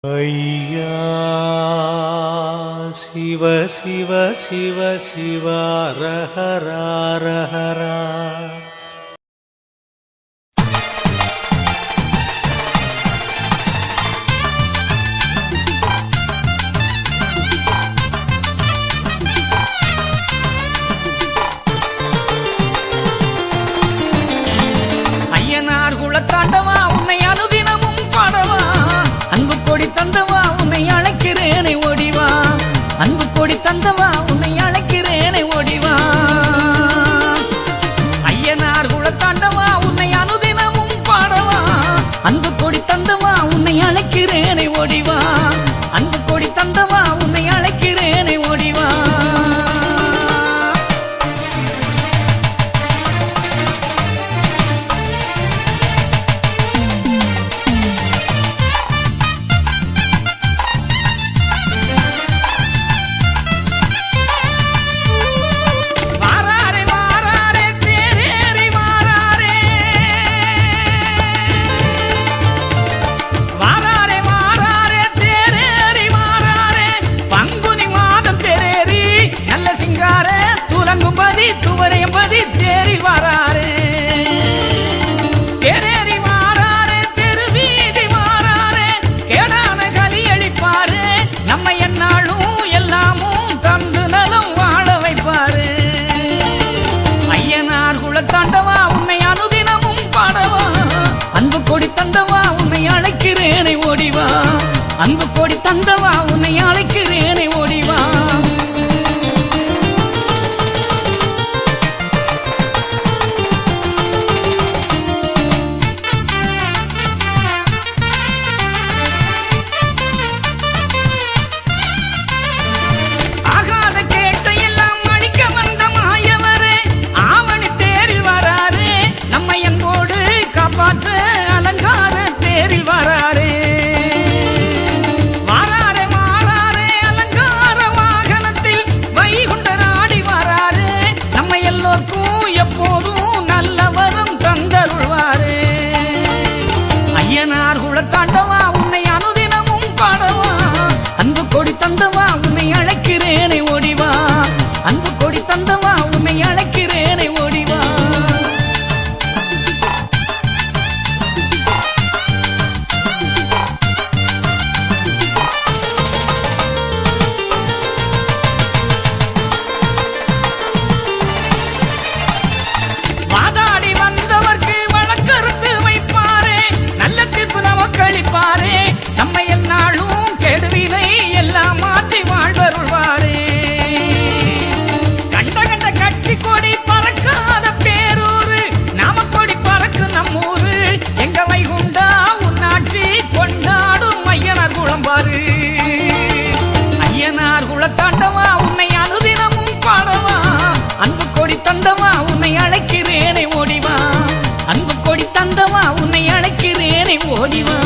ஐயா சிவ சிவ சிவ சிவ ரஹரா ரஹரா. ஐயனார் குலத்தாண்டவா உன்னை அனுதினமும் பாடவா, அன்பு கொடி தந்தவா உன்னை அழைக்கிறேனே ஓடிவா, அன்பு கொடி தந்தவா உன்னை அழைக்கிறேனே ஓடிவா. ஐயனார் குலத்தாண்டவா உன்னை அனுதினமும் பாடவா, அன்பு கொடி தந்தவா உன்னை அழைக்கிறேனே ஓடிவா, அன்பு கொடி தந்தவா உன்னை அழைக்கிறேனே ஓடிவா. துவரையம்பதி தேறி வாராரே, தேரேறி வாராரே, தெருவீதி வாராரே, கேடான களி அளிப்பாரு, நம்ம என்னாலும் எல்லாமும் தந்து நலம் வாழ வைப்பாரு. ஐயனார் குலத்தாண்டவா உன்னை அனுதினமும் பாடவா, அன்பு கொடி தந்தவா உன்னை அழைக்கிறேனே ஓடிவா, அன்பு கொடி தந்தவா உன்னை அழைக்கிறேனே ஓடிவா. அலங்கார தேரில் வராரே, வாராரே மாறாரே அலங்கார வாகனத்தில் வைகுண்டராடி வராரே, நம்ம எல்லோருக்கும் எப்போதும் நல்ல வரம் தந்தருள்வாரே. ஐயனார் குலத்தாண்டவா உன்னை அனுதினமும் பாடவா, அன்பு கொடி தந்தவா உன்னை அழைக்கிறேனே ஓடிவா, அன்பு கொடி தந்தவா உன்னை அழைக்கிறேனே ஓடிவா. வாதாடி வந்தவர்க்கு வழக்கறுத்து வைப்பாரே, நல்ல தீர்ப்பு நமக்கு அளிப்பாரே, நம்ம என்னாலும் கெடுவினை எல்லாம் மாற்றி வாழ்வருள்வாரே. கண்ட கண்ட கட்சி கொடி பறக்காத பேரூரு, நாம கொடி பறக்கு நம்மூரு, எங்க வைகுண்டா உன்னாட்சி கொண்டாடும் ஐயனார் குளம்பாரு. ஐயனார் குலத்தாண்டவா உன்னை அனுதினமும் பாடவா, அன்பு கொடி தந்தவா உன்னை அழைக்கிறேனே ஓடிவா, அன்பு கொடி தந்தவா உன்னை அழைக்கிறேனே ஓடிவா.